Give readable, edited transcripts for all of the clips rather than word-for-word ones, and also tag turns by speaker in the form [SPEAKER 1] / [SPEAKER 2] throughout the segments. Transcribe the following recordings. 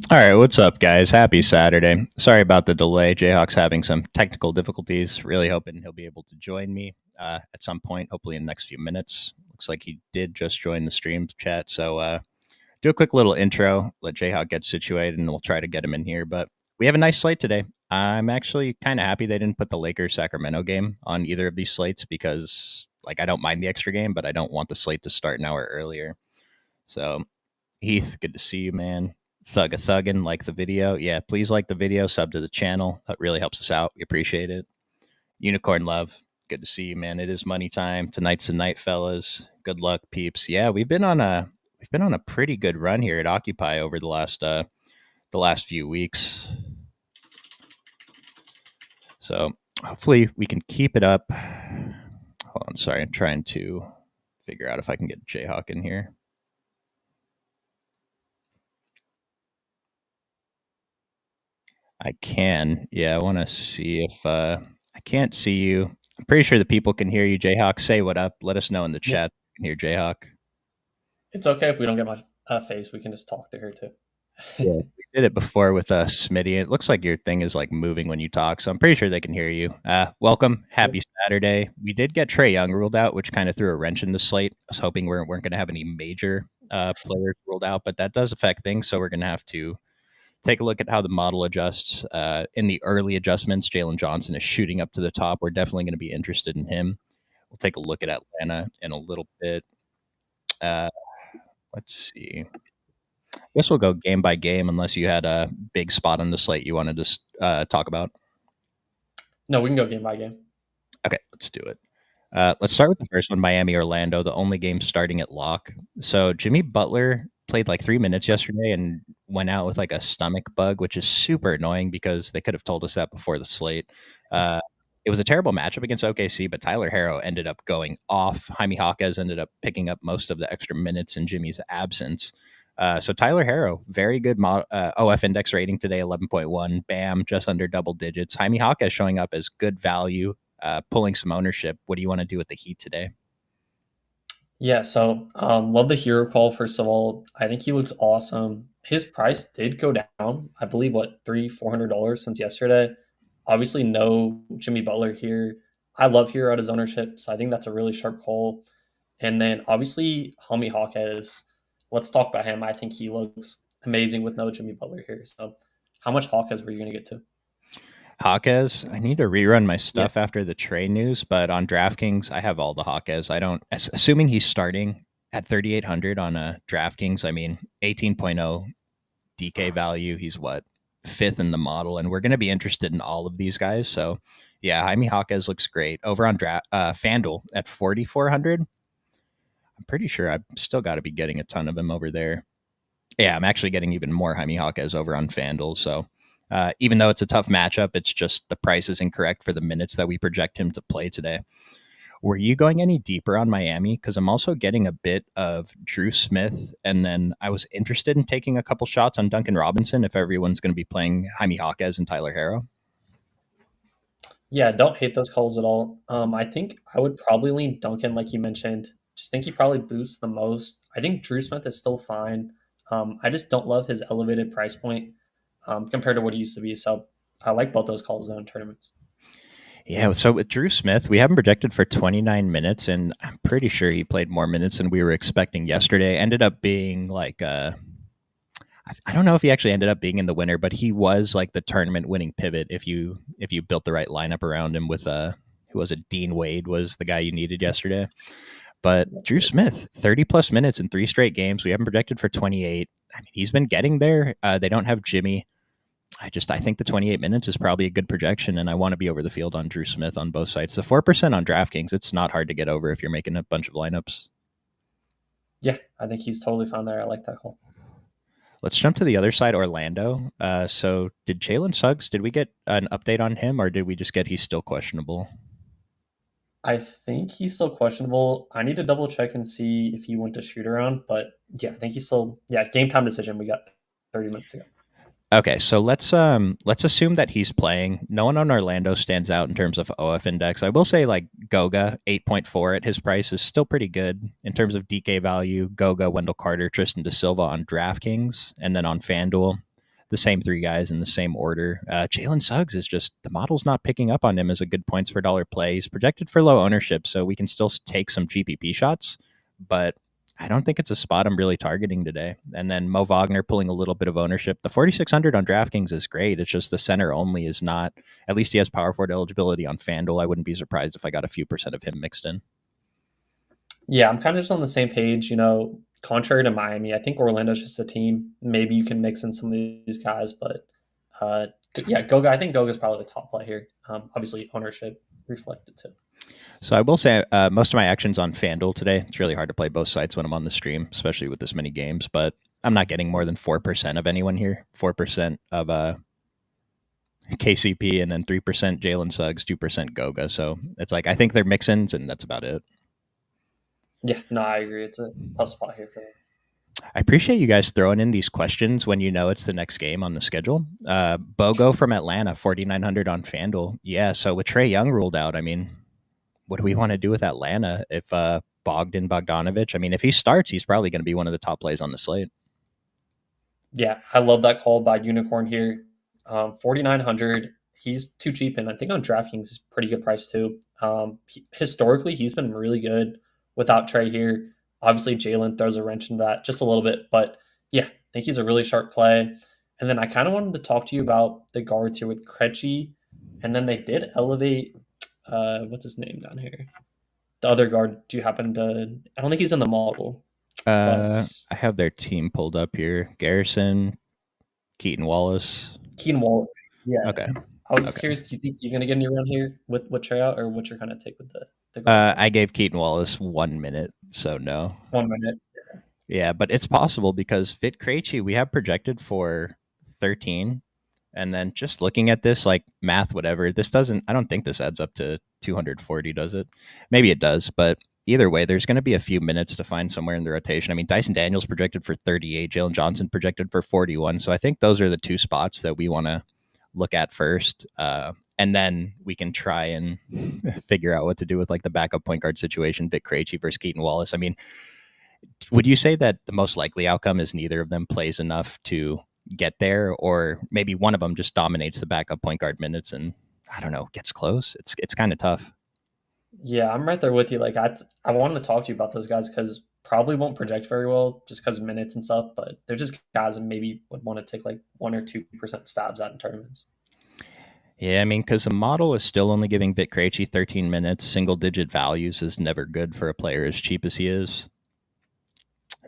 [SPEAKER 1] All right, what's up, guys? Happy Saturday. Sorry about the delay. Jayhawk's having some technical difficulties. Really hoping he'll be able to join me at some point, hopefully in the next few minutes. Looks like he did just join the stream chat. So, do a quick little intro, let Jayhawk get situated, and we'll try to get him in here. But we have a nice slate today. I'm actually kind of happy they didn't put the Lakers Sacramento game on either of these slates because, like, I don't mind the extra game, but I don't want the slate to start an hour earlier. So, Heath, good to see you, man. Thug a thuggin, like the video. Yeah, please like the video, sub to the channel. That really helps us out. We appreciate it. Unicorn Love, good to see you, man. It is money time. Tonight's the night, fellas. Good luck, peeps. Yeah, we've been on a pretty good run here at Occupy over the last few weeks. So hopefully we can keep it up. Hold on, sorry, I'm trying to figure out if I can get Jayhawk in here. I can. Yeah, I want to see if I can't see you. I'm pretty sure the people can hear you, Jayhawk. Say what up. Let us know in the
[SPEAKER 2] Yeah,
[SPEAKER 1] chat. You can hear Jayhawk.
[SPEAKER 2] it's okay if we don't get my face. We can just talk to her too.
[SPEAKER 1] Yeah, we did it before with Smitty. It looks like your thing is like moving when you talk, so I'm pretty sure they can hear you. Welcome,
[SPEAKER 2] Cool.
[SPEAKER 1] happy Saturday. We did get Trey Young ruled out, which kind of threw a wrench in the slate. I was hoping we weren't going to have any major players ruled out, but that does affect things, so we're going to have to take a look at how the model adjusts. In the early adjustments, Jalen Johnson is shooting up to the top. We're definitely going to be interested in him. We'll take a look at Atlanta in a little bit. Uh, let's see. I guess we'll go game by game unless you had a big spot on the slate you wanted to talk about.
[SPEAKER 2] No, we can go game by game.
[SPEAKER 1] Okay, let's do it. Let's start with the first one, Miami Orlando, the only game starting at lock. So Jimmy Butler played like 3 minutes yesterday and went out with like a stomach bug, which is super annoying because they could have told us that before the slate. Uh, it was a terrible matchup against OKC, but Tyler Harrow ended up going off. Jaime Jaquez ended up picking up most of the extra minutes in Jimmy's absence. So Tyler Harrow, very good OF index rating today, 11.1. Bam, just under double digits. Jaime Jaquez showing up as good value, pulling some ownership. What do you want to do with the Heat today?
[SPEAKER 2] Yeah, so love the hero call. First of all, I think he looks awesome. His price did go down. I believe what $400 since yesterday. Obviously, no Jimmy Butler here. I love Hero at his ownership, so I think that's a really sharp call. And then obviously, Homie Hawkes. Let's talk about him. I think he looks amazing with no Jimmy Butler here. So, how much Hawkes were you going to get to?
[SPEAKER 1] Jaquez, I need to rerun my
[SPEAKER 2] Yeah.
[SPEAKER 1] stuff after the trade news, but on DraftKings, I have all the Jaquez. I don't, assuming he's starting at 3,800 on a DraftKings, I mean, 18.0 DK value. He's what, fifth in the model, and we're going to be interested in all of these guys. So, yeah, Jaime Jaquez looks great. Over on FanDuel at 4,400, I'm pretty sure I've still got to be getting a ton of him over there. Yeah, I'm actually getting even more Jaime Jaquez over on FanDuel. So even though it's a tough matchup, it's just the price is incorrect for the minutes that we project him to play today. Were you going any deeper on Miami? Because I'm also getting a bit of Drew Smith, and then I was interested in taking a couple shots on Duncan Robinson if everyone's going to be playing Jaime Jaquez and Tyler Harrow.
[SPEAKER 2] Yeah, don't hate those calls at all. I think I would probably lean Duncan, like you mentioned. Just think he probably boosts the most. I think Drew Smith is still fine. I just don't love his elevated price point compared to what he used to be. So I like both those calls in tournaments.
[SPEAKER 1] Yeah, so with Drew Smith, we have him projected for 29 minutes, and I'm pretty sure he played more minutes than we were expecting yesterday. Ended up being like I don't know if he actually ended up being in the winner, but he was like the tournament winning pivot if you built the right lineup around him with who was it? Dean Wade was the guy you needed yesterday. But
[SPEAKER 2] That's
[SPEAKER 1] Drew
[SPEAKER 2] good.
[SPEAKER 1] Smith, 30 plus minutes in three straight games. We haven't projected for 28. I mean, he's been getting there. They don't have Jimmy. I think the 28 minutes is probably a good projection, and I want to be over the field on Drew Smith on both sides. The 4% on DraftKings, it's not hard to get over if you're making a bunch of lineups.
[SPEAKER 2] Yeah, I think he's totally fine there. I like that call.
[SPEAKER 1] Let's jump to the other side, Orlando. So, did Jalen Suggs? Did we get an update on him, or did we just get he's still questionable?
[SPEAKER 2] I think he's still questionable. I need to double check and see if he went to shoot around, but yeah, I think he's still game time decision. We got 30 minutes ago.
[SPEAKER 1] Okay, so let's assume that he's playing. No one on Orlando stands out in terms of OF index. I will say like Goga 8.4 at his price is still pretty good in terms of DK value. Goga, Wendell Carter, Tristan Da Silva on DraftKings, and then on FanDuel. the same three guys in the same order. Jalen Suggs is just the model's not picking up on him as a good points per dollar play. He's projected for low ownership, so we can still take some GPP shots, but I don't think it's a spot I'm really targeting today. And then Mo Wagner pulling a little bit of ownership. The 4,600 on DraftKings is great. It's just the center only is not, at least he has power forward eligibility on FanDuel. I wouldn't be surprised if I got a few percent of him mixed in.
[SPEAKER 2] Yeah, I'm kind of just on the same page. Contrary to Miami, I think Orlando's just a team. Maybe you can mix in some of these guys, but yeah, Goga. I think Goga's probably the top play here. Obviously, ownership reflected too.
[SPEAKER 1] So I will say most of my actions on FanDuel today. It's really hard to play both sites when I'm on the stream, especially with this many games. But I'm not getting more than 4% of anyone here. 4% of KCP, and then 3% Jalen Suggs, 2% Goga. So it's like I think they're mix-ins, and that's about it.
[SPEAKER 2] Yeah, no, I agree. It's a tough spot here for them.
[SPEAKER 1] I appreciate you guys throwing in these questions when you know it's the next game on the schedule. Bogo from Atlanta, 4,900 on FanDuel. Yeah, so with Trae Young ruled out, I mean, what do we want to do with Atlanta if Bogdanovich? I mean, if he starts, he's probably going to be one of the top plays on the slate.
[SPEAKER 2] Yeah, I love that call by Unicorn here. 4,900. He's too cheap, and I think on DraftKings is pretty good price too. Historically, he's been really good without Trey here. Obviously, Jalen throws a wrench into that just a little bit, but yeah, I think he's a really sharp play. And then I kind of wanted to talk to you about the guards here with Krejci, and then they did elevate. What's his name down here? The other guard. Do you happen to? I don't think he's in the model. But
[SPEAKER 1] I have their team pulled up here. Garrison, Keaton Wallace.
[SPEAKER 2] Keaton Wallace. Yeah.
[SPEAKER 1] Okay.
[SPEAKER 2] I was just curious, do you think he's going to get any run here with Trey out, or what's your kind of take with the guards?
[SPEAKER 1] I gave Keaton Wallace 1 minute, so no.
[SPEAKER 2] 1 minute.
[SPEAKER 1] Yeah, but it's possible because Fit Krejci we have projected for 13. And then just looking at this, like math, whatever, this doesn't, I don't think this adds up to 240, does it? Maybe it does, but either way, there's going to be a few minutes to find somewhere in the rotation. I mean, Dyson Daniels projected for 38, Jalen Johnson projected for 41. So I think those are the two spots that we want to look at first. And then we can try and figure out what to do with like the backup point guard situation, Vic Krejci versus Keaton Wallace. I mean, would you say that the most likely outcome is neither of them plays enough to get there, or maybe one of them just dominates the backup point guard minutes and I don't know, gets close? It's kind of tough.
[SPEAKER 2] Yeah, I'm right there with you. Like I wanted to talk to you about those guys because probably won't project very well just because of minutes and stuff, but they're just guys that maybe would want to take like 1 or 2% stabs at in tournaments.
[SPEAKER 1] Yeah, I mean, because the model is still only giving Vic Krejci 13 minutes. Single digit values is never good for a player as cheap as he is.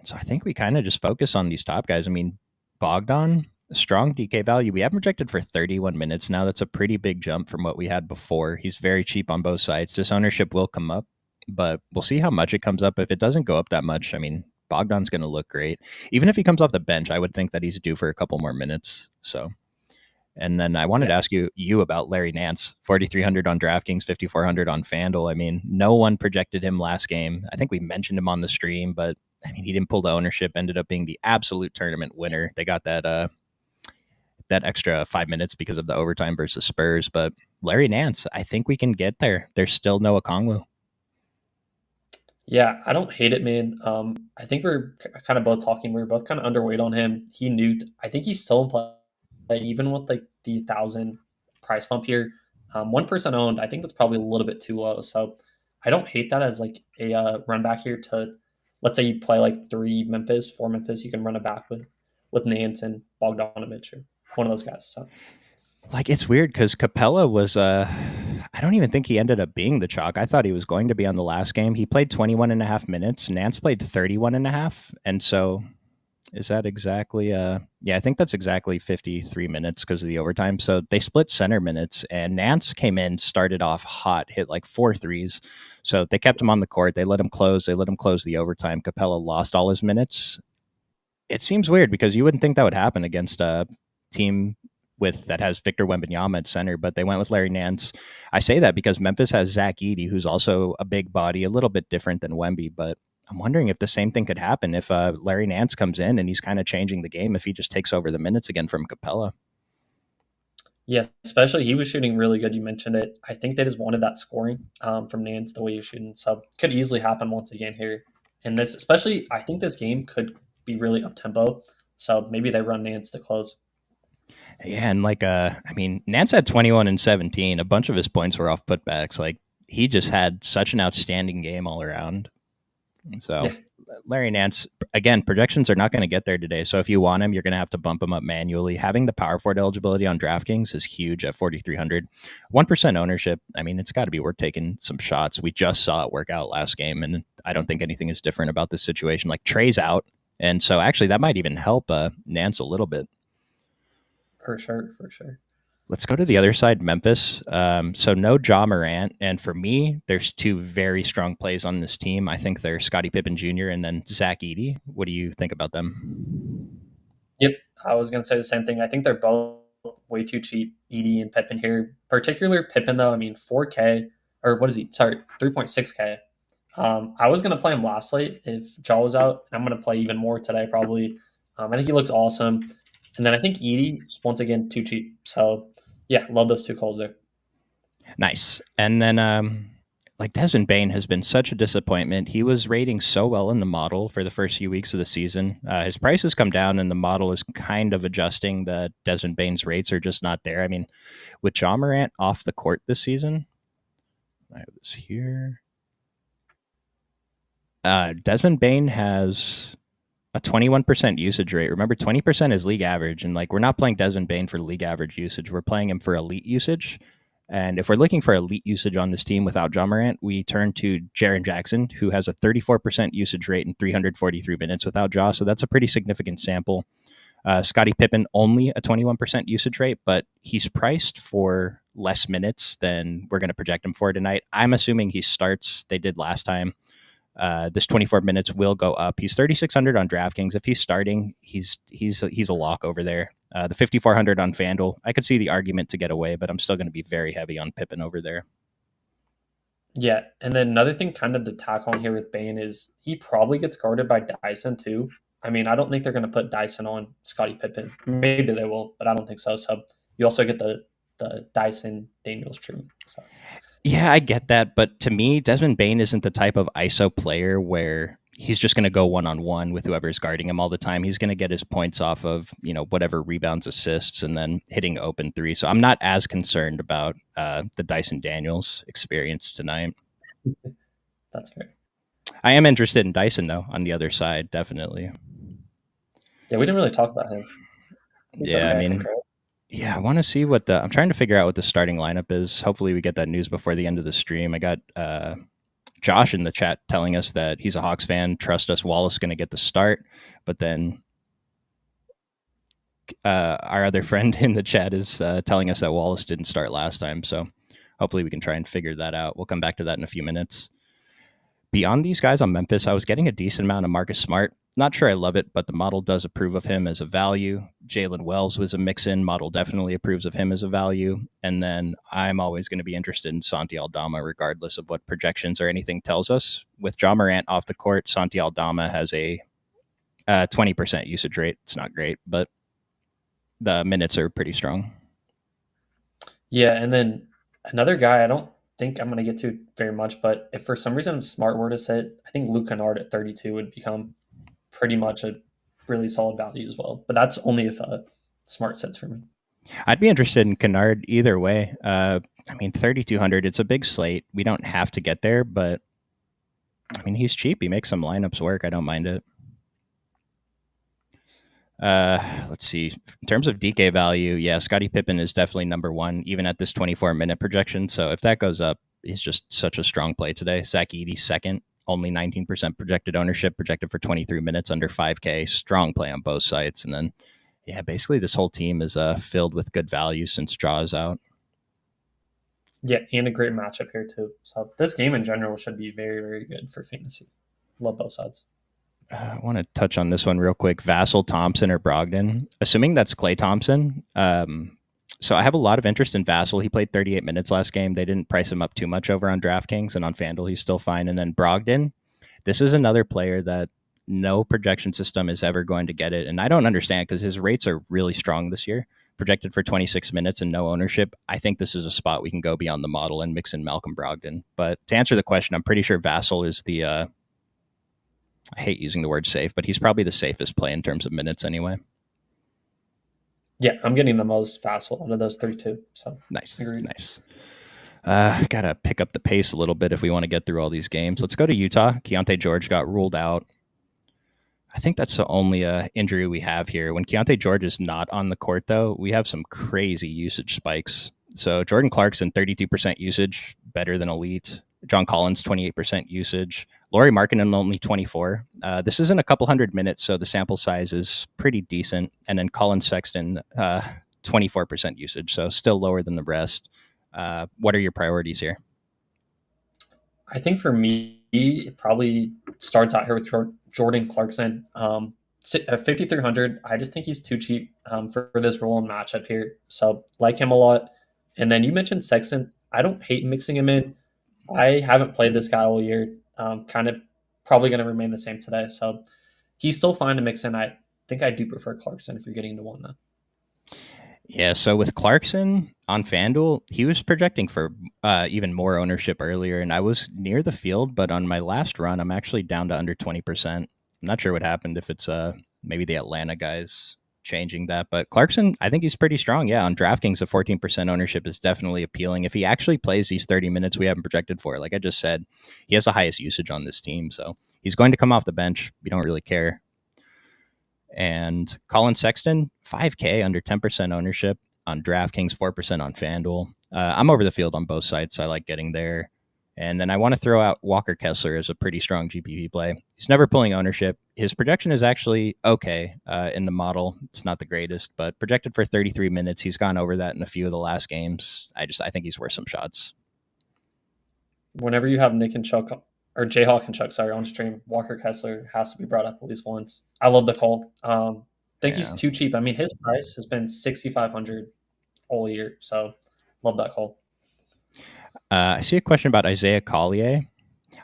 [SPEAKER 1] So I think we kind of just focus on these top guys. I mean, Bogdan, strong DK value. We have him projected for 31 minutes now. That's a pretty big jump from what we had before. He's very cheap on both sides. This ownership will come up, but we'll see how much it comes up. If it doesn't go up that much, I mean, Bogdan's going to look great. Even if he comes off the bench, I would think that he's due for a couple more minutes. So, and then I wanted to ask you about Larry Nance, 4,300 on DraftKings, 5,400 on FanDuel. I mean, no one projected him last game. I think we mentioned him on the stream, but I mean, he didn't pull the ownership, ended up being the absolute tournament winner. They got that extra 5 minutes because of the overtime versus Spurs. But Larry Nance, I think we can get there. There's still no Okongwu.
[SPEAKER 2] Yeah, I don't hate it, man. I think we're kind of both talking. We are both kind of underweight on him. He nuked. I think he's still in play, even with like the 1,000 price bump here. 1% owned. I think that's probably a little bit too low. So I don't hate that as like a run back here to, let's say you play like 4 Memphis, you can run it back with Nance and Bogdanovich or one of those guys. So
[SPEAKER 1] like, it's weird because Capella was I don't even think he ended up being the chalk. I thought he was going to be on the last game. He played 21 and a half minutes. Nance played 31 and a half. And so is that exactly yeah, I think that's exactly 53 minutes because of the overtime. So they split center minutes, and Nance came in, started off hot, hit like 4 threes. So they kept him on the court. They let him close the overtime. Capella lost all his minutes. It seems weird because you wouldn't think that would happen against a team that has Victor Wembanyama at center, but they went with Larry Nance. I say that because Memphis has Zach Edey, who's also a big body, a little bit different than Wemby, but I'm wondering if the same thing could happen if Larry Nance comes in and he's kind of changing the game if he just takes over the minutes again from Capella.
[SPEAKER 2] Yeah, especially he was shooting really good. You mentioned it. I think they just wanted that scoring from Nance the way he was shooting. So could easily happen once again here. And this, especially, I think this game could be really up tempo. So maybe they run Nance to close.
[SPEAKER 1] Yeah, and Nance had 21 and 17. A bunch of his points were off putbacks. Like he just had such an outstanding game all around. So
[SPEAKER 2] Yeah,
[SPEAKER 1] Larry Nance, again, projections are not going to get there today. So if you want him, you're going to have to bump him up manually. Having the power forward eligibility on DraftKings is huge at 4,300. 1% ownership. I mean, it's got to be worth taking some shots. We just saw it work out last game, and I don't think anything is different about this situation. Like Trey's out. And so actually, that might even help Nance a little bit.
[SPEAKER 2] for sure, for sure.
[SPEAKER 1] Let's go to the other side, Memphis. So no Ja Morant, and for me, there's two very strong plays on this team. I think they're Scottie Pippen Jr. and then Zach Edey. What do you think about them?
[SPEAKER 2] Yep, I was gonna say the same thing. I think they're both way too cheap, Edie and Pippen here. Particular Pippen though, I mean 4K or what is he? Sorry, 3.6K. I was gonna play him last slate if Jaw was out, and I'm gonna play even more today probably. I think he looks awesome, and then I think Edie once again too cheap. So yeah, love those two calls there.
[SPEAKER 1] Nice. And then like Desmond Bain has been such a disappointment. He was rating so well in the model for the first few weeks of the season. His price has come down, and the model is kind of adjusting that Desmond Bain's rates are just not there. I mean, with Ja Morant off the court this season, I have this here. Desmond Bain has a 21% usage rate. Remember, 20% is league average. And like, we're not playing Desmond Bain for league average usage. We're playing him for elite usage. And if we're looking for elite usage on this team without Ja Morant, we turn to Jaren Jackson, who has a 34% usage rate in 343 minutes without Ja. So that's a pretty significant sample. Scottie Pippen, only a 21% usage rate, but he's priced for less minutes than we're going to project him for tonight. I'm assuming he starts. They did last time. This 24 minutes will go up. He's 3,600 on DraftKings. If he's starting, he's a lock over there. The 5,400 on FanDuel. I could see the argument to get away, but I'm still going to be very heavy on Pippen over there.
[SPEAKER 2] Yeah, and then another thing kind of to tack on here with Bain is he probably gets guarded by Dyson too. I mean, I don't think they're going to put Dyson on Scottie Pippen. Maybe they will, but I don't think so. So you also get the Dyson Daniels treatment. So
[SPEAKER 1] Yeah, I get that, but to me, Desmond Bain isn't the type of ISO player where he's just going to go one-on-one with whoever's guarding him all the time. He's going to get his points off of, whatever rebounds, assists, and then hitting open three. So I'm not as concerned about the Dyson Daniels experience tonight.
[SPEAKER 2] that's fair.
[SPEAKER 1] I am interested in Dyson, though, on the other side, definitely.
[SPEAKER 2] Yeah, we didn't really talk about him. He's
[SPEAKER 1] Yeah, I
[SPEAKER 2] okay, I think,
[SPEAKER 1] mean,
[SPEAKER 2] right?
[SPEAKER 1] yeah, I want to see I'm trying to figure out what the starting lineup is. Hopefully we get that news before the end of the stream. I got Josh in the chat telling us that he's a Hawks fan. Trust us, Wallace going to get the start. But then our other friend in the chat is telling us that Wallace didn't start last time. So hopefully we can try and figure that out. We'll come back to that in a few minutes. Beyond these guys on Memphis, I was getting a decent amount of Marcus Smart. Not sure I love it, but the model does approve of him as a value. Jalen Wells was a mix-in. Model definitely approves of him as a value. And then I'm always going to be interested in Santi Aldama, regardless of what projections or anything tells us. With Ja Morant off the court, Santi Aldama has a 20% usage rate. It's not great, but the minutes are pretty strong.
[SPEAKER 2] Yeah, and then another guy I don't think I'm going to get to very much, but if for some reason Smart were to sit, I think Luke Kennard at 32 would become pretty much a really solid value as well. But that's only if Smart sits for me.
[SPEAKER 1] I'd be interested in Kennard either way. 3,200, it's a big slate. We don't have to get there, but I mean, he's cheap. He makes some lineups work. I don't mind it. Let's see. In terms of DK value, yeah, Scottie Pippen is definitely number one, even at this 24-minute projection. So if that goes up, he's just such a strong play today. Zach Edey second, only 19% projected ownership, projected for 23 minutes under 5K. Strong play on both sides. And then, yeah, basically this whole team is filled with good value since Jaw is out.
[SPEAKER 2] Yeah, and a great matchup here too. So this game in general should be very, very good for fantasy. Love both sides.
[SPEAKER 1] I want to touch on this one real quick. Vassell, Thompson, or Brogdon. Assuming that's Klay Thompson. So I have a lot of interest in Vassell. He played 38 minutes last game. They didn't price him up too much over on DraftKings, and on FanDuel he's still fine. And then Brogdon, this is another player that no projection system is ever going to get it. And I don't understand because his rates are really strong this year, projected for 26 minutes and no ownership. I think this is a spot we can go beyond the model and mix in Malcolm Brogdon. But to answer the question, I'm pretty sure Vassell is the I hate using the word safe, but he's probably the safest play in terms of minutes anyway.
[SPEAKER 2] Yeah, I'm getting the most facile out of those three too. So
[SPEAKER 1] Nice,
[SPEAKER 2] agreed.
[SPEAKER 1] nice. Gotta pick up the pace a little bit if we want to get through all these games. Let's go to Utah. Keontae George got ruled out. I think that's the only injury we have here. When Keontae George is not on the court, though, we have some crazy usage spikes. So Jordan Clarkson, 32% usage, better than elite. John Collins, 28% usage. Lauri Markkanen, only 24. This isn't a couple hundred minutes, so the sample size is pretty decent. And then Colin Sexton, 24% usage, so still lower than the rest. What are your priorities here?
[SPEAKER 2] I think for me, it probably starts out here with Jordan Clarkson. 5,300. I just think he's too cheap for this role and matchup here. So like him a lot. And then you mentioned Sexton. I don't hate mixing him in. I haven't played this guy all year. Kind of probably going to remain the same today. So he's still fine to mix in. I think I do prefer Clarkson if you're getting to one though.
[SPEAKER 1] Yeah, so with Clarkson on FanDuel, he was projecting for even more ownership earlier, and I was near the field, but on my last run, I'm actually down to under 20%. I'm not sure what happened, if it's maybe the Atlanta guys changing that, but Clarkson, I think he's pretty strong. Yeah, on DraftKings, the 14% ownership is definitely appealing. If he actually plays these 30 minutes we haven't projected for, like I just said, he has the highest usage on this team, so he's going to come off the bench. We don't really care. And Colin Sexton, 5K, under 10% ownership on DraftKings, 4% on FanDuel. I'm over the field on both sides, so I like getting there. And then I want to throw out Walker Kessler as a pretty strong GPP play. He's never pulling ownership. His projection is actually okay in the model. It's not the greatest, but projected for 33 minutes. He's gone over that in a few of the last games. I think he's worth some shots.
[SPEAKER 2] Whenever you have Nick and Chuck or Jayhawk and Chuck, sorry, on stream, Walker Kessler has to be brought up at least once. I love the call. Think he's
[SPEAKER 1] Yeah.
[SPEAKER 2] too cheap. I mean, his price has been 6,500 all year, so love that call.
[SPEAKER 1] I see a question about Isaiah Collier.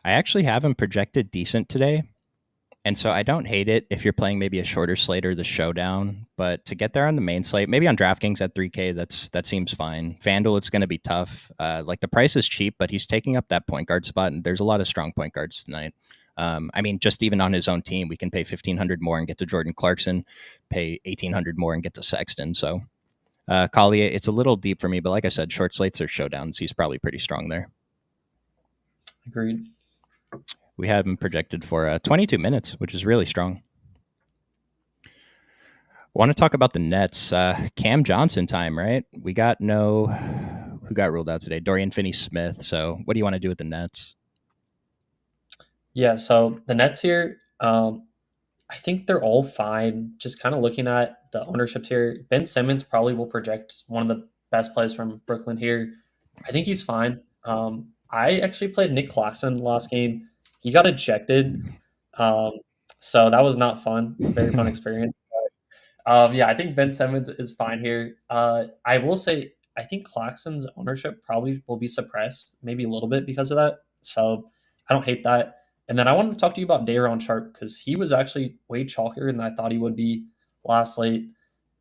[SPEAKER 1] I actually have him projected decent today. And so I don't hate it if you're playing maybe a shorter slate or the showdown, but to get there on the main slate, maybe on DraftKings at 3K, that seems fine. FanDuel, it's going to be tough. Like the price is cheap, but he's taking up that point guard spot, and there's a lot of strong point guards tonight. I mean, just even on his own team, we can pay 1,500 more and get to Jordan Clarkson, pay 1,800 more and get to Sexton. So Collier, it's a little deep for me, but like I said, short slates or showdowns, he's probably pretty strong there.
[SPEAKER 2] Agreed.
[SPEAKER 1] We have him projected for 22 minutes, which is really strong. I want to talk about the Nets. Cam Johnson time, right? Who got ruled out today? Dorian Finney-Smith. So what do you want to do with the Nets?
[SPEAKER 2] Yeah, so the Nets here, I think they're all fine. Just kind of looking at the ownership here, Ben Simmons probably will project one of the best plays from Brooklyn here. I think he's fine. I actually played Nick Claxton last game. He got ejected, um, so that was not fun. Very fun experience. Yeah, I think Ben Simmons is fine here. I will say I think Claxton's ownership probably will be suppressed, maybe a little bit because of that. So I don't hate that. And then I wanted to talk to you about Day'Ron Sharp because he was actually way chalkier than I thought he would be last late.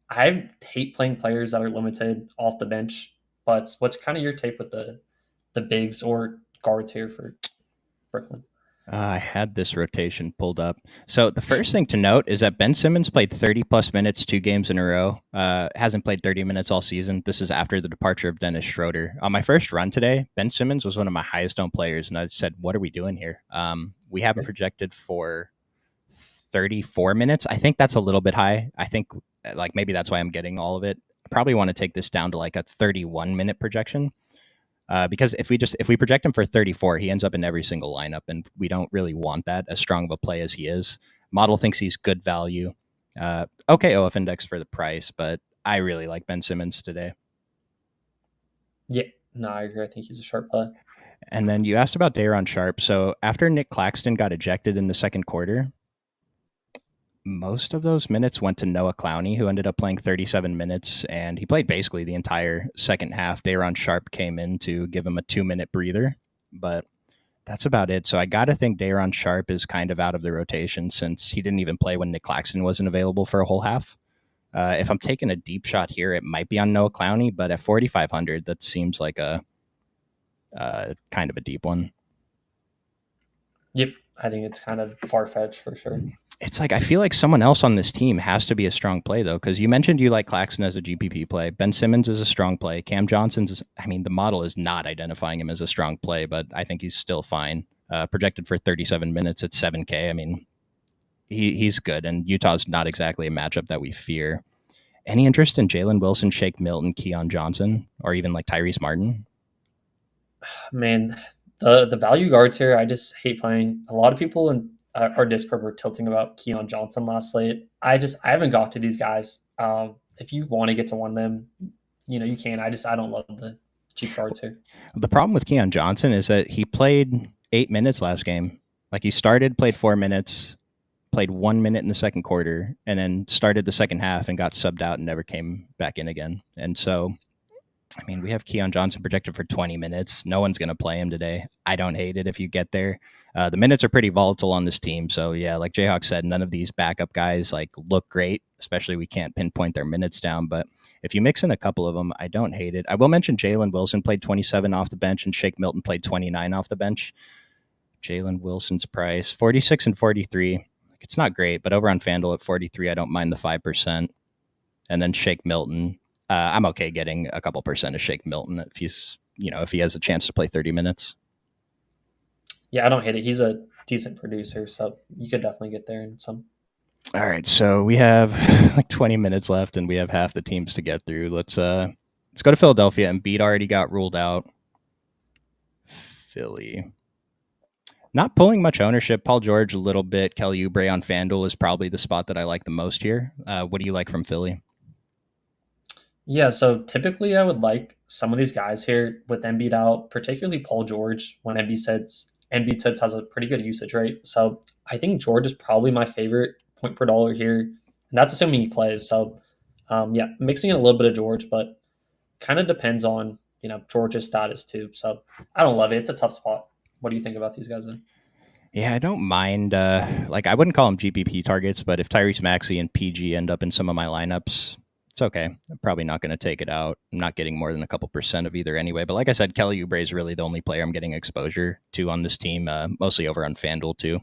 [SPEAKER 2] I hate playing players that are limited off the bench. But what's kind of your take with the bigs or guards here for Brooklyn?
[SPEAKER 1] I had this rotation pulled up. So the first thing to note is that Ben Simmons played 30 plus minutes 2 games in a row. Hasn't played 30 minutes all season. This is after the departure of Dennis Schroeder. On my first run today, Ben Simmons was one of my highest owned players, and I said, "What are we doing here?" We have him projected for 34 minutes. I think that's a little bit high. I think like maybe that's why I'm getting all of it. I probably want to take this down to like a 31-minute projection. Because if we project him for 34, he ends up in every single lineup, and we don't really want that as strong of a play as he is. Model thinks he's good value. Okay, OF index for the price, but I really like Ben Simmons today.
[SPEAKER 2] Yeah, no, I agree. I think he's a sharp play.
[SPEAKER 1] And then you asked about Day'Ron Sharp. So after Nick Claxton got ejected in the second quarter, most of those minutes went to Noah Clowney, who ended up playing 37 minutes, and he played basically the entire second half. Day'Ron Sharp came in to give him a 2-minute breather, but that's about it. So I got to think Day'Ron Sharp is kind of out of the rotation since he didn't even play when Nick Claxton wasn't available for a whole half. If I'm taking a deep shot here, it might be on Noah Clowney, but at 4,500, that seems like a kind of a deep one.
[SPEAKER 2] Yep, I think it's kind of far fetched for sure.
[SPEAKER 1] It's like I feel like someone else on this team has to be a strong play though, because you mentioned you like Claxton as a GPP play. Ben Simmons is a strong play. Cam Johnson's. I mean, the model is not identifying him as a strong play, but I think he's still fine. Projected for 37 minutes at 7K. I mean, he's good, and Utah's not exactly a matchup that we fear. Any interest in Jalen Wilson, Shake Milton, Keon Johnson, or even like Tyrese Martin?
[SPEAKER 2] Man, the value guards here, I just hate playing. A lot of people in our Discord were tilting about Keon Johnson last slate. I haven't got to these guys. If you want to get to one of them, you can. I don't love the cheap guards here.
[SPEAKER 1] The problem with Keon Johnson is that he played 8 minutes last game. Like he started, played 4 minutes, played 1 minute in the second quarter, and then started the second half and got subbed out and never came back in again. And so, I mean, we have Keon Johnson projected for 20 minutes. No one's going to play him today. I don't hate it if you get there. The minutes are pretty volatile on this team. So, yeah, like Jayhawk said, none of these backup guys like look great, especially we can't pinpoint their minutes down. But if you mix in a couple of them, I don't hate it. I will mention Jalen Wilson played 27 off the bench and Shake Milton played 29 off the bench. Jalen Wilson's price, 46 and 43. It's not great, but over on FanDuel at 43, I don't mind the 5%. And then Shake Milton, I'm okay getting a couple percent of Shake Milton if he has a chance to play 30 minutes.
[SPEAKER 2] Yeah, I don't hate it. He's a decent producer, so you could definitely get there in some.
[SPEAKER 1] All right, so we have like 20 minutes left, and we have half the teams to get through. Let's go to Philadelphia. Embiid already got ruled out. Philly. Not pulling much ownership. Paul George a little bit. Kelly Oubre on FanDuel is probably the spot that I like the most here. What do you like from Philly?
[SPEAKER 2] Yeah, so typically I would like some of these guys here with Embiid out, particularly Paul George when Embiid sits has a pretty good usage rate. So I think George is probably my favorite point per dollar here, and that's assuming he plays. So yeah, mixing in a little bit of George, but kind of depends on George's status too. So I don't love it. It's a tough spot. What do you think about these guys then?
[SPEAKER 1] Yeah, I don't mind. I wouldn't call them GPP targets, but if Tyrese Maxey and PG end up in some of my lineups, it's okay. I'm probably not going to take it out. I'm not getting more than a couple percent of either anyway. But like I said, Kelly Oubre is really the only player I'm getting exposure to on this team, mostly over on FanDuel too.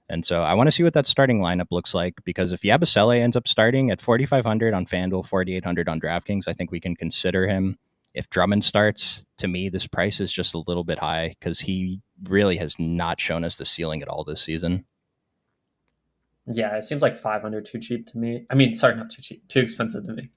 [SPEAKER 1] And so I want to see what that starting lineup looks like, because if Yabusele ends up starting at 4,500 on FanDuel, 4,800 on DraftKings, I think we can consider him. If Drummond starts, to me, this price is just a little bit high because he really has not shown us the ceiling at all this season.
[SPEAKER 2] Yeah, it seems like 500 too cheap to me. I mean, sorry, not too cheap, too expensive to me.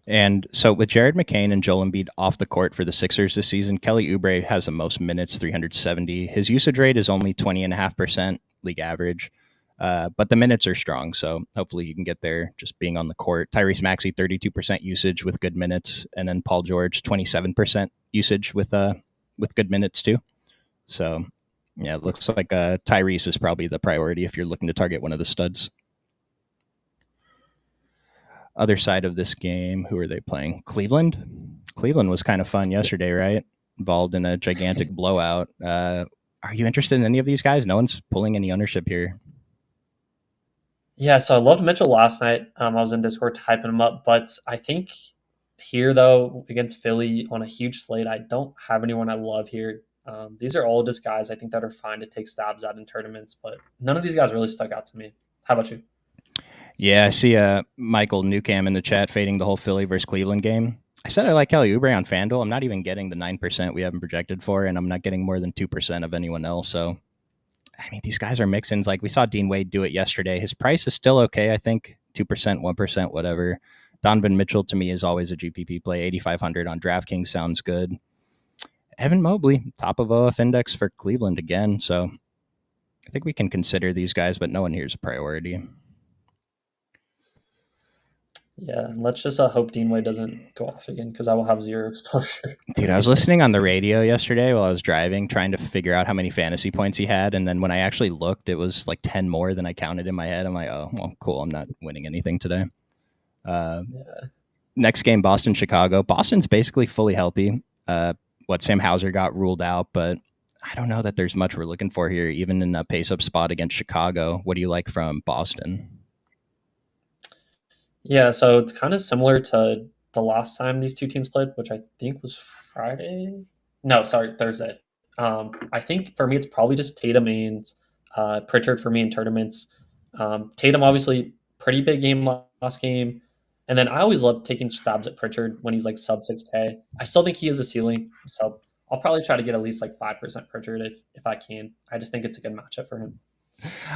[SPEAKER 1] And so with Jared McCain and Joel Embiid off the court for the Sixers this season, Kelly Oubre has the most minutes, 370. His usage rate is only 20.5%, league average. But the minutes are strong, so hopefully he can get there just being on the court. Tyrese Maxey, 32% usage with good minutes, and then Paul George, 27% usage with good minutes too. So, yeah, it looks like Tyrese is probably the priority if you're looking to target one of the studs. Other side of this game, who are they playing? Cleveland? Cleveland was kind of fun yesterday, right? Involved in a gigantic blowout. Are you interested in any of these guys? No one's pulling any ownership here.
[SPEAKER 2] Yeah, so I loved Mitchell last night. I was in Discord hyping him up, but I think here though against Philly on a huge slate, I don't have anyone I love here. These are all just guys I think that are fine to take stabs at in tournaments, but none of these guys really stuck out to me. How about you?
[SPEAKER 1] Yeah, I see Michael Newcam in the chat fading the whole Philly versus Cleveland game. I said I like Kelly Oubre on FanDuel. I'm not even getting the 9% we haven't projected for, and I'm not getting more than 2% of anyone else. So, I mean, these guys are mix-ins. Like we saw Dean Wade do it yesterday. His price is still okay, I think. 2%, 1%, whatever. Donovan Mitchell, to me, is always a GPP play. 8,500 on DraftKings sounds good. Evan Mobley, top of OF index for Cleveland again. So I think we can consider these guys, but no one here is a priority.
[SPEAKER 2] Yeah, and let's just hope Dean Wade doesn't go off again because I will have zero exposure.
[SPEAKER 1] Dude, I was listening on the radio yesterday while I was driving, trying to figure out how many fantasy points he had. And then when I actually looked, it was like 10 more than I counted in my head. I'm like, oh, well, cool. I'm not winning anything today.
[SPEAKER 2] Yeah.
[SPEAKER 1] Next game, Boston, Chicago. Boston's basically fully healthy. Sam Hauser got ruled out, but I don't know that there's much we're looking for here, even in a pace-up spot against Chicago. What do you like from Boston?
[SPEAKER 2] Yeah, so it's kind of similar to the last time these two teams played, which I think was Friday. No, sorry, Thursday. I think for me, it's probably just Tatum and Pritchard for me in tournaments. Tatum obviously pretty big game last game, and then I always love taking stabs at Pritchard when he's like sub 6K. I still think he has a ceiling, so I'll probably try to get at least like 5% Pritchard if I can. I just think it's a good matchup for him.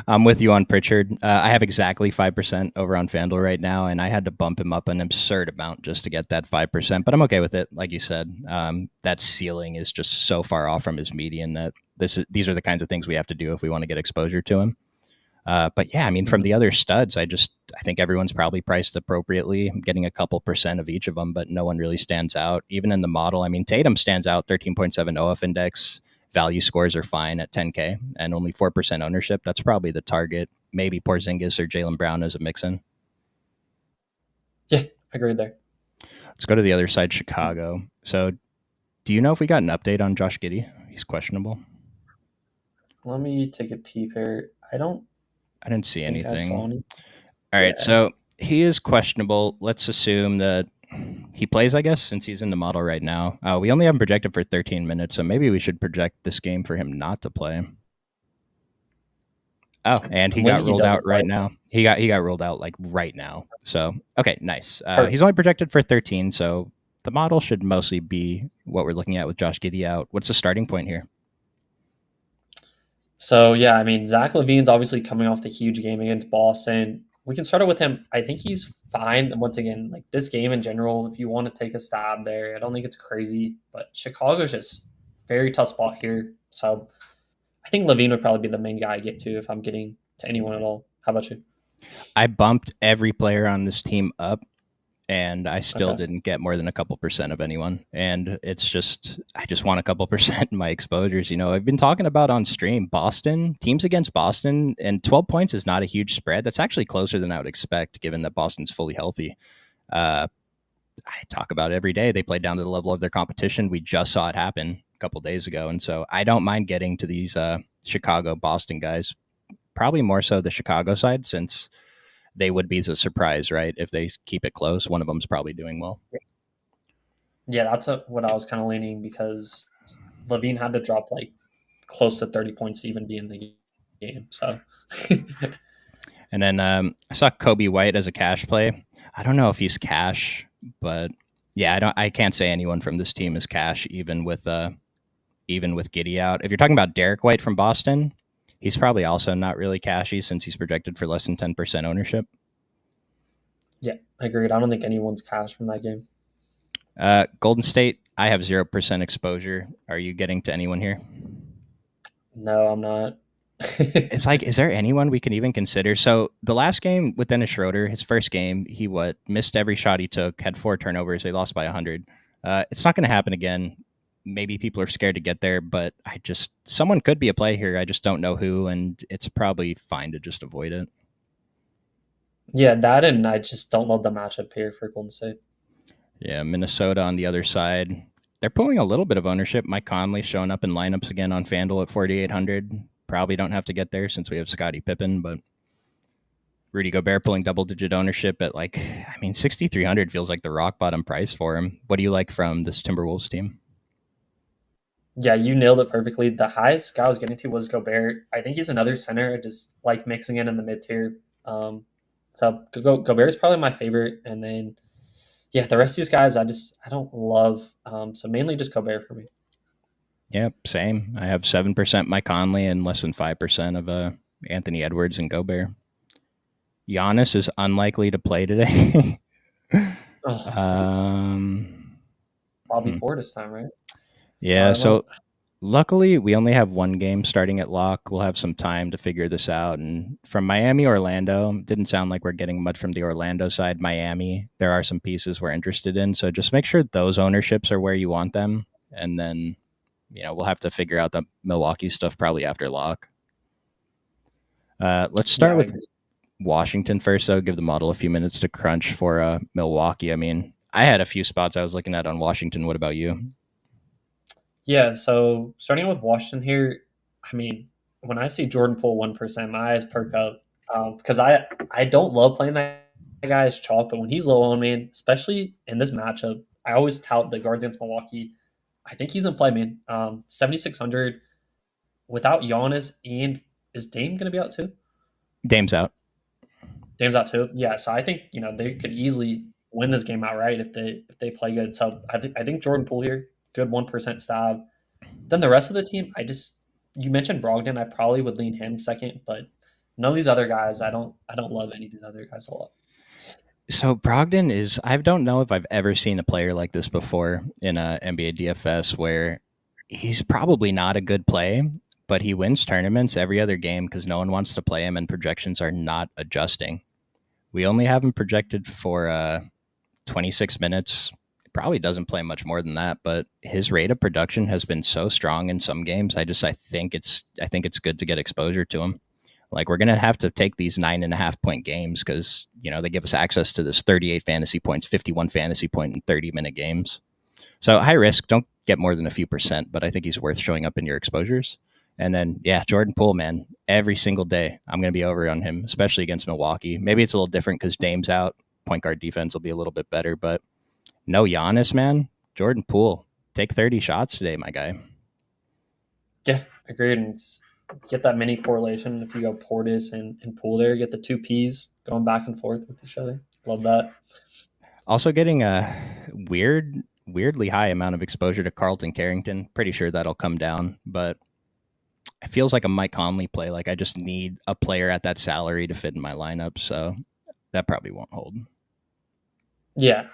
[SPEAKER 1] I'm with you on Pritchard. I have exactly 5% over on FanDuel right now, and I had to bump him up an absurd amount just to get that 5%. But I'm okay with it. Like you said, that ceiling is just so far off from his median that these are the kinds of things we have to do if we want to get exposure to him. But yeah, I mean, from the other studs, I think everyone's probably priced appropriately. I'm getting a couple percent of each of them, but no one really stands out. Even in the model, I mean, Tatum stands out, 13.7 OF index. Value scores are fine at 10K and only 4% ownership. That's probably the target. Maybe Porzingis or Jaylen Brown as a mix-in.
[SPEAKER 2] Yeah, I agree there.
[SPEAKER 1] Let's go to the other side, Chicago. So do you know if we got an update on Josh Giddey? He's questionable.
[SPEAKER 2] Let me take a peep here. I
[SPEAKER 1] didn't see
[SPEAKER 2] think I saw
[SPEAKER 1] anything.
[SPEAKER 2] any.
[SPEAKER 1] All right,
[SPEAKER 2] Yeah.
[SPEAKER 1] so he is questionable. Let's assume that he plays, I guess, since he's in the model right now. We only have him projected for 13 minutes, so maybe we should project this game for him not to play. Oh, and he got ruled out right now. He got ruled out like right now. So okay, nice. He's only projected for 13, so the model should mostly be what we're looking at with Josh Giddey out. What's the starting point here?
[SPEAKER 2] So yeah, I mean Zach LaVine's obviously coming off the huge game against Boston. We can start it with him. I think he's fine. And once again, like this game in general, if you want to take a stab there, I don't think it's crazy. But Chicago's just very tough spot here. So I think LaVine would probably be the main guy I get to if I'm getting to anyone at all. How about you?
[SPEAKER 1] I bumped every player on this team up, and I still didn't get more than a couple percent of anyone. And it's just, I just want a couple percent in my exposures. You know, I've been talking about on stream Boston, teams against Boston, and 12 points is not a huge spread. That's actually closer than I would expect, given that Boston's fully healthy. I talk about it every day. They played down to the level of their competition. We just saw it happen a couple days ago. And so I don't mind getting to these Chicago Boston guys, probably more so the Chicago side, since they would be the surprise, right? If they keep it close, one of them's probably doing well.
[SPEAKER 2] Yeah, that's what I was kind of leaning because LaVine had to drop like close to 30 points to even be in the game. So,
[SPEAKER 1] and then I saw Kobe White as a cash play. I don't know if he's cash, but yeah, I can't say anyone from this team is cash, even with Giddey out. If you're talking about Derek White from Boston, he's probably also not really cashy since he's projected for less than 10% ownership.
[SPEAKER 2] Yeah, agreed. I don't think anyone's cash from that game.
[SPEAKER 1] Golden State, I have 0% exposure. Are you getting to anyone here?
[SPEAKER 2] No, I'm not.
[SPEAKER 1] It's like, is there anyone we can even consider? So the last game with Dennis Schroeder, his first game, he missed every shot he took, had 4 turnovers. They lost by 100. It's not going to happen again. Maybe people are scared to get there, but someone could be a play here. I just don't know who, and it's probably fine to just avoid it.
[SPEAKER 2] Yeah, that, and I just don't love the matchup here for Golden State.
[SPEAKER 1] Yeah, Minnesota on the other side. They're pulling a little bit of ownership. Mike Conley showing up in lineups again on FanDuel at 4,800. Probably don't have to get there since we have Scottie Pippen, but Rudy Gobert pulling double-digit ownership at 6,300 feels like the rock bottom price for him. What do you like from this Timberwolves team?
[SPEAKER 2] Yeah, you nailed it perfectly. The highest guy I was getting to was Gobert. I think he's another center. I just like mixing in the mid tier. So Gobert is probably my favorite, and then yeah, the rest of these guys I don't love. So mainly just Gobert for me.
[SPEAKER 1] Yeah, same. I have 7% Mike Conley and less than 5% of Anthony Edwards and Gobert. Giannis is unlikely to play today.
[SPEAKER 2] Bobby Portis time, right?
[SPEAKER 1] Yeah, so luckily we only have one game starting at lock. We'll have some time to figure this out. And from Miami, Orlando, didn't sound like we're getting much from the Orlando side. Miami, there are some pieces we're interested in. So just make sure those ownerships are where you want them. And then, we'll have to figure out the Milwaukee stuff probably after lock. Let's start with Washington first, though. Give the model a few minutes to crunch for Milwaukee. I mean, I had a few spots I was looking at on Washington. What about you?
[SPEAKER 2] Yeah, so starting with Washington here, I mean, when I see Jordan Poole 1%, my eyes perk up because I don't love playing that guy as chalk, but when he's low on, man, especially in this matchup, I always tout the guards against Milwaukee. I think he's in play, man. 7,600 without Giannis, and is Dame going to be out too?
[SPEAKER 1] Dame's out.
[SPEAKER 2] James out too. Yeah, so I think they could easily win this game outright if they play good. So I think Jordan Poole here, good 1% stab. Then the rest of the team, you mentioned Brogdon. I probably would lean him second, but none of these other guys. I don't love any of these other guys a lot.
[SPEAKER 1] So Brogdon is, I don't know if I've ever seen a player like this before in a NBA DFS where he's probably not a good play, but he wins tournaments every other game because no one wants to play him and projections are not adjusting. We only have him projected for 26 minutes. Probably doesn't play much more than that, but his rate of production has been so strong in some games. I think it's good to get exposure to him. Like, we're gonna have to take these 9.5 point games because they give us access to this 38 fantasy points, 51 fantasy point in 30-minute games. So high risk, don't get more than a few percent, but I think he's worth showing up in your exposures. And then, yeah, Jordan Poole, man, every single day I'm going to be over on him, especially against Milwaukee. Maybe it's a little different because Dame's out. Point guard defense will be a little bit better, but no Giannis, man. Jordan Poole, take 30 shots today, my guy.
[SPEAKER 2] Yeah, agreed. And get that mini correlation. If you go Portis and Poole there, get the two Ps going back and forth with each other. Love that.
[SPEAKER 1] Also getting a weirdly high amount of exposure to Carlton Carrington. Pretty sure that'll come down, but it feels like a Mike Conley play. Like, I just need a player at that salary to fit in my lineup, so that probably won't hold.
[SPEAKER 2] Yeah,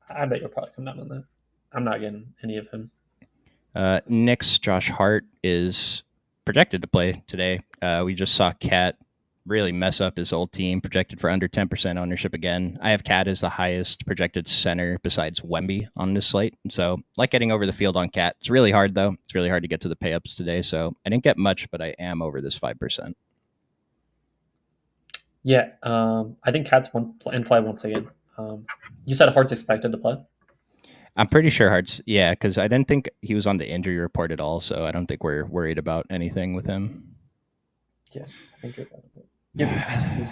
[SPEAKER 2] I bet you'll probably come down on that. I'm not getting any of him.
[SPEAKER 1] Knicks Josh Hart is projected to play today. We just saw Cat really mess up his old team, projected for under 10% ownership again. I have Cat as the highest projected center besides Wemby on this slate. So, like getting over the field on Cat. It's really hard, though. It's really hard to get to the payups today. So, I didn't get much, but I am over this 5%.
[SPEAKER 2] Yeah, I think Cat's in play once again. You said Hart's expected to play?
[SPEAKER 1] I'm pretty sure Hart's, yeah, because I didn't think he was on the injury report at all. So, I don't think we're worried about anything with him.
[SPEAKER 2] Yeah, I think you're right. Yeah,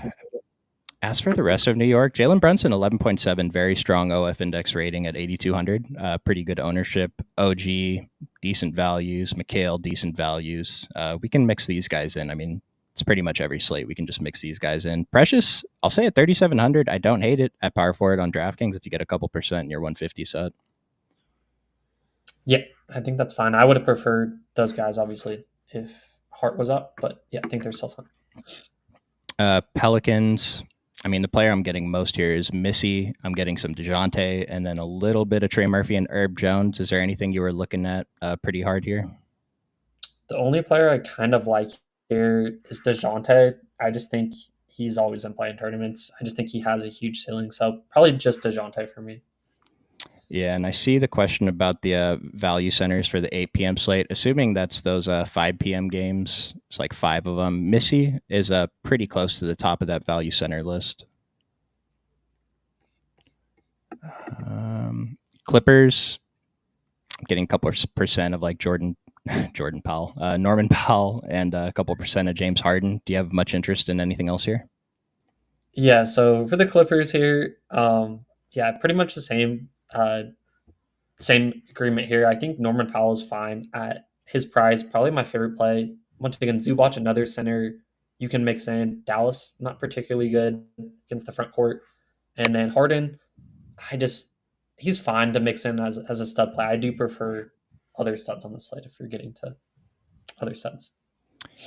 [SPEAKER 1] as for the rest of New York, Jalen Brunson, 11.7, very strong OF index rating at 8,200. Pretty good ownership. OG, decent values. McHale, decent values. We can mix these guys in. I mean, it's pretty much every slate. We can just mix these guys in. Precious, I'll say at 3,700. I don't hate it at power forward on DraftKings if you get a couple percent in your 150 set.
[SPEAKER 2] Yeah, I think that's fine. I would have preferred those guys, obviously, if Hart was up. But yeah, I think they're still fun.
[SPEAKER 1] Pelicans, I mean, the player I'm getting most here is Missy. I'm getting some DeJounte and then a little bit of Trey Murphy and Herb Jones. Is there anything you were looking at pretty hard here?
[SPEAKER 2] The only player I kind of like here is DeJounte. I just think he's always in play in tournaments. I just think he has a huge ceiling. So probably just DeJounte for me.
[SPEAKER 1] Yeah, and I see the question about the value centers for the 8 p.m. slate. Assuming that's those 5 p.m. games, it's like 5 of them. Missy is pretty close to the top of that value center list. Clippers, getting a couple of percent of like Jordan Powell, Norman Powell, and a couple of percent of James Harden. Do you have much interest in anything else here?
[SPEAKER 2] Yeah, so for the Clippers here, yeah, pretty much the same. Same agreement here. I think Norman Powell is fine at his price. Probably my favorite play. Once again, Zubac, another center you can mix in. Dallas, not particularly good against the front court. And then Harden, he's fine to mix in as a stud play. I do prefer other studs on the slate if you're getting to other studs.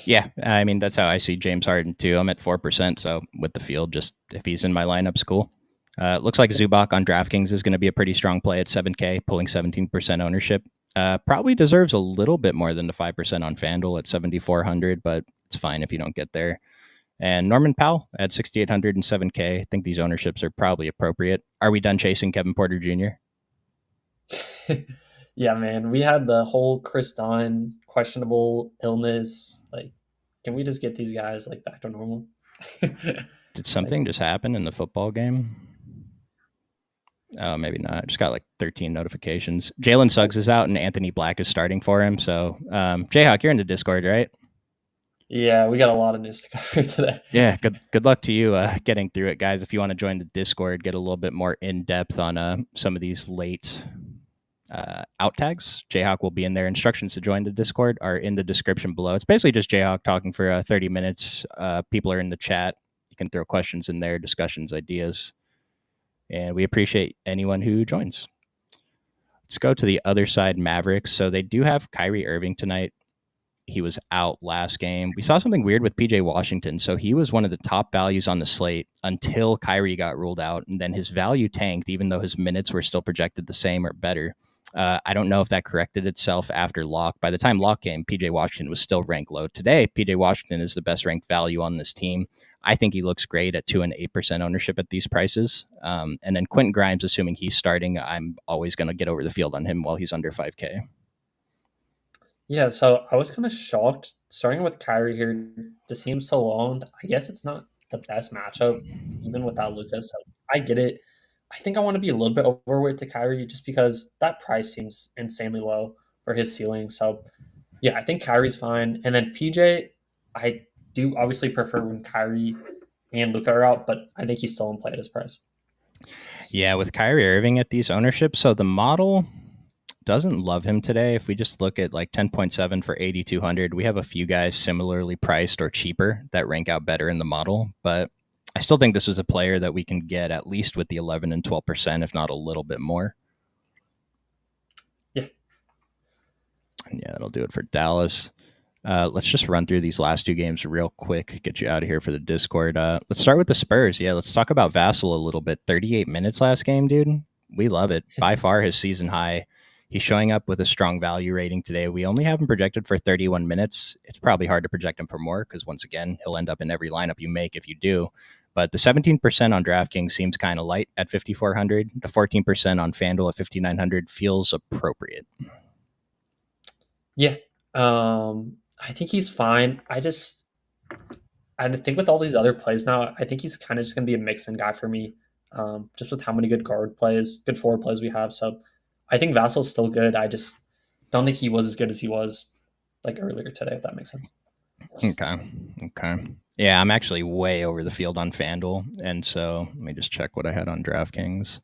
[SPEAKER 1] Yeah, I mean, that's how I see James Harden too. I'm at 4%, so with the field, just if he's in my lineup, cool. Looks like Zubac on DraftKings is going to be a pretty strong play at 7K, pulling 17% ownership. Probably deserves a little bit more than the 5% on FanDuel at 7,400, but it's fine if you don't get there. And Norman Powell at 6,800 and 7K. I think these ownerships are probably appropriate. Are we done chasing Kevin Porter Jr.?
[SPEAKER 2] Yeah, man. We had the whole Chris Dunn questionable illness. Like, can we just get these guys like back to normal?
[SPEAKER 1] Did something just happen in the football game? Oh, maybe not. I just got like 13 notifications. Jalen Suggs is out and Anthony Black is starting for him. So, Jayhawk, you're in the Discord, right?
[SPEAKER 2] Yeah, we got a lot of news to cover today.
[SPEAKER 1] Yeah, good luck to you getting through it, guys. If you want to join the Discord, get a little bit more in-depth on some of these late out tags, Jayhawk will be in there. Instructions to join the Discord are in the description below. It's basically just Jayhawk talking for 30 minutes. People are in the chat. You can throw questions in there, discussions, ideas, and we appreciate anyone who joins. Let's go to the other side, Mavericks. So they do have Kyrie Irving tonight. He was out last game. We saw something weird with PJ Washington. So he was one of the top values on the slate until Kyrie got ruled out. And then his value tanked, even though his minutes were still projected the same or better. I don't know if that corrected itself after lock. By the time lock came, PJ Washington was still ranked low. Today, PJ Washington is the best ranked value on this team. I think he looks great at 2 and 8% ownership at these prices. And then Quentin Grimes, assuming he's starting, I'm always going to get over the field on him while he's under 5K.
[SPEAKER 2] Yeah, so I was kind of shocked starting with Kyrie here to see him so long. I guess it's not the best matchup, even without Lucas. So I get it. I think I want to be a little bit overweight to Kyrie just because that price seems insanely low for his ceiling. So yeah, I think Kyrie's fine. And then PJ, I do obviously prefer when Kyrie and Luka are out, but I think he's still in play at his price.
[SPEAKER 1] Yeah, with Kyrie Irving at these ownerships, so the model doesn't love him today. If we just look at like 10.7 for 8,200, we have a few guys similarly priced or cheaper that rank out better in the model. But I still think this is a player that we can get at least with the 11 and 12%, if not a little bit more.
[SPEAKER 2] Yeah.
[SPEAKER 1] And yeah, that'll do it for Dallas. Let's just run through these last two games real quick, get you out of here for the Discord. Let's start with the Spurs. Yeah, let's talk about Vassell a little bit. 38 minutes last game, dude. We love it. By far his season high. He's showing up with a strong value rating today. We only have him projected for 31 minutes. It's probably hard to project him for more because, once again, he'll end up in every lineup you make if you do. But the 17% on DraftKings seems kind of light at 5,400. The 14% on FanDuel at 5,900 feels appropriate.
[SPEAKER 2] Yeah. I think he's fine. I think with all these other plays now, I think he's kind of just going to be a mix-in guy for me, just with how many good forward plays we have. So I think Vassell's still good. I just don't think he was as good as he was like earlier today, if that makes sense.
[SPEAKER 1] Okay. Yeah, I'm actually way over the field on FanDuel, and so let me just check what I had on DraftKings.